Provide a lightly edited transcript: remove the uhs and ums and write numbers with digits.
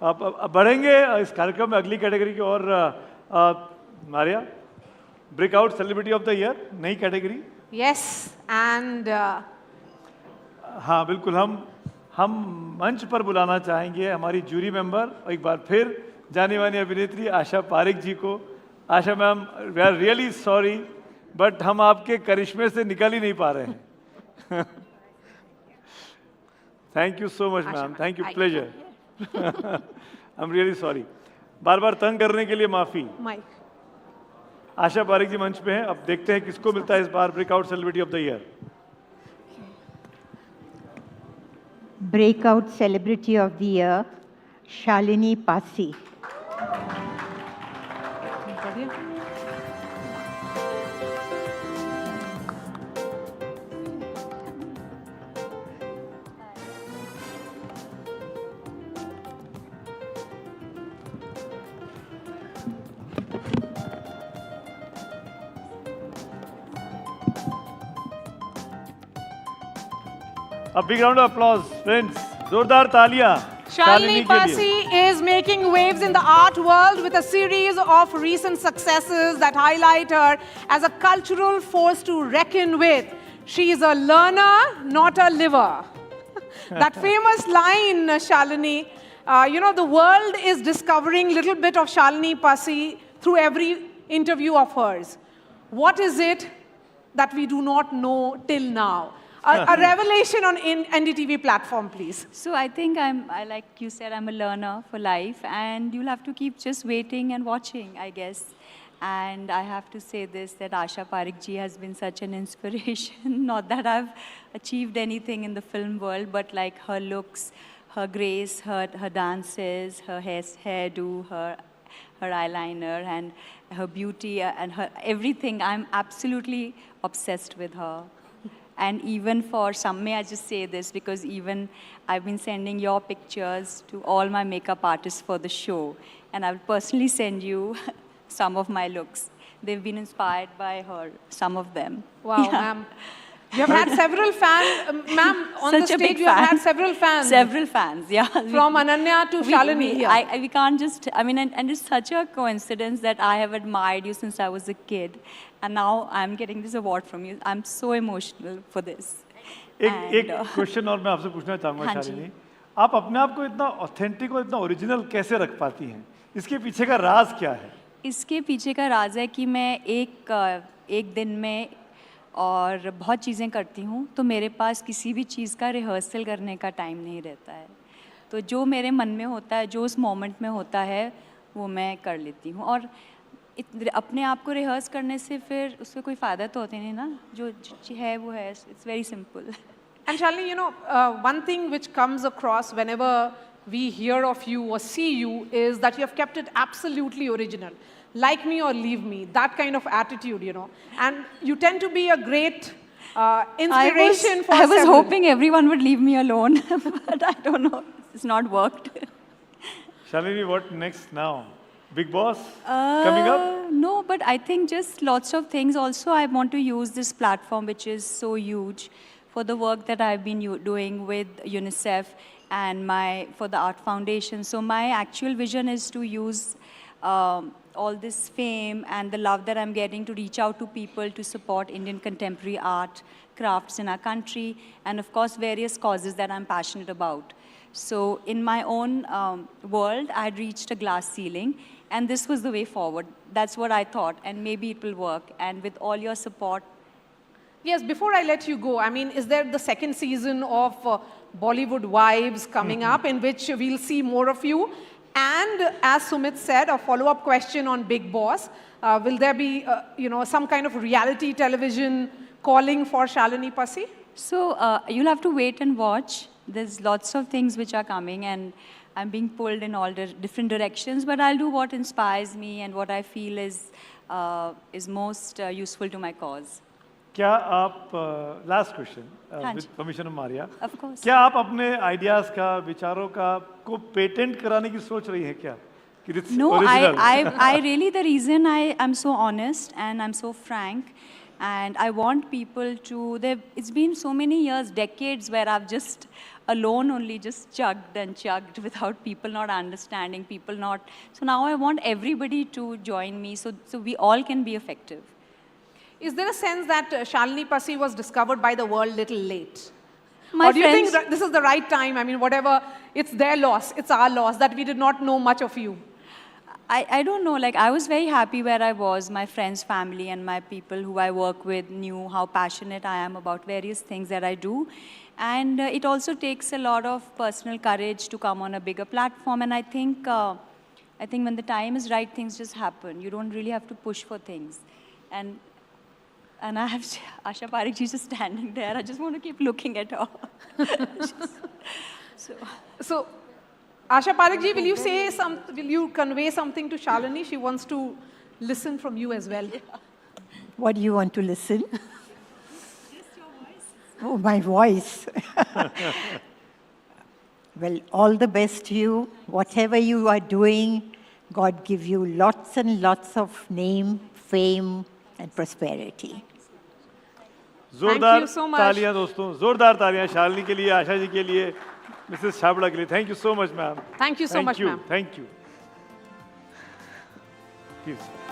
अब बढ़ेंगे इस कार्यक्रम में अगली कैटेगरी की और Maria, breakout celebrity of the year, नई कैटेगरी। यस एंड हाँ बिल्कुल, हम मंच पर बुलाना चाहेंगे हमारी जूरी मेंबर एक बार फिर जानी मानी अभिनेत्री आशा पारिक जी को। Asha ma'am, we are really sorry but हम आपके करिश्मे से निकल ही नहीं पा रहे हैं। Thank you so much ma'am, thank you, pleasure. I am really sorry, बार बार तंग करने के लिए माफी। आशा पारिक जी मंच पे हैं, अब देखते हैं किसको मिलता है इस बार breakout celebrity of the year. Breakout Celebrity of the Year, Shalini Pasi. A big round of applause, friends. जोरदार तालियां Shalini Pasi is making waves in the art world with a series of recent successes that highlight her as a cultural force to reckon with. She is a learner, not a liver. That famous line, Shalini, the world is discovering a little bit of Shalini Pasi through every interview of hers. What is it that we do not know till now? A revelation on NDTV platform, please. So I think like you said, I'm a learner for life, and you'll have to keep just waiting and watching, I guess. And I have to say this, that Asha Parekh ji has been such an inspiration. Not that I've achieved anything in the film world, but like her looks, her grace, her dances, her hairdo, her eyeliner, and her beauty, and her everything. I'm absolutely obsessed with her. And even for some, may I just say this, because even I've been sending your pictures to all my makeup artists for the show, and I'll personally send you some of my looks. They've been inspired by her, some of them. Wow, yeah. Ma'am. You have had several fans, ma'am, on Such the stage you have had several fans. Several fans, yeah. From Ananya to Shalini. We can't just, I mean, and it's such a coincidence that I have admired you since I was a kid. And now I'm getting this award from you. I'm so emotional for this. एक question और मैं आपसे पूछना चाहूँगा शालिनी, आप अपने आप को इतना ऑथेंटिक और इतना ओरिजिनल कैसे रख पाती हैं? इसके पीछे का राज क्या है? इसके पीछे का राज है कि मैं एक दिन में और बहुत चीज़ें करती हूँ, तो मेरे पास किसी भी चीज़ का रिहर्सल करने का टाइम नहीं रहता है। तो जो मेरे मन में होता है, जो उस मोमेंट में होता है, वो मैं कर लेती हूँ। और अपने आप को रिहर्स करने से फिर उसका कोई फ़ायदा तो होता नहीं ना, जो है वो है। It's very simple. And Shalini, one thing which comes across whenever we hear of you or see you is that you have kept it absolutely original. Like me or leave me, that kind of attitude, And you tend to be a great inspiration for I was hoping everyone would leave me alone, but I don't know, it's not worked. Shalini, what next now? Big Boss coming up? No, but I think just lots of things. Also, I want to use this platform, which is so huge, for the work that I've been doing with UNICEF and for the Art Foundation. So my actual vision is to use all this fame and the love that I'm getting to reach out to people to support Indian contemporary art, crafts in our country, and of course various causes that I'm passionate about. So in my own world, I had reached a glass ceiling, and this was the way forward. That's what I thought, and maybe it will work. And with all your support. Yes, before I let you go, I mean, is there the second season of Bollywood Wives coming up in which we'll see more of you? And as Sumit said, a follow-up question on Big Boss. Will there be, some kind of reality television calling for Shalini Pasi? So you'll have to wait and watch. There's lots of things which are coming, and I'm being pulled in all different directions, but I'll do what inspires me and what I feel is most useful to my cause. क्या आप last question with permission of Maria, of course, क्या आप अपने ideas का, विचारों का को patent कराने की सोच रही हैं क्या? No, I really, the reason I'm so honest and I'm so frank, and I want people to, it's been so many years, decades, where I've just alone only just chugged and chugged without people not understanding, people not. So now I want everybody to join me so we all can be effective. Is there a sense that Shalini Pasi was discovered by the world little late? My or do you think friends- that this is the right time? I mean, whatever, it's their loss, it's our loss, that we did not know much of you. I don't know, like I was very happy where I was. My friends, family, and my people who I work with knew how passionate I am about various things that I do. And it also takes a lot of personal courage to come on a bigger platform. And I think when the time is right, things just happen. You don't really have to push for things. And I have Asha Parekh ji just standing there. I just want to keep looking at her. So, Asha Parekh ji, will you convey something to Shalini? She wants to listen from you as well. What do you want to listen? Oh, my voice. Well, all the best to you. Whatever you are doing, God give you lots and lots of name, fame, and prosperity. जोरदार you so much. तालियां दोस्तों, जोरदार तालियां शालिनी के लिए, आशा जी के लिए, Mrs Chhabra के लिए. Thank you so much ma'am. Thank you so much, ma'am. Thank you. Please.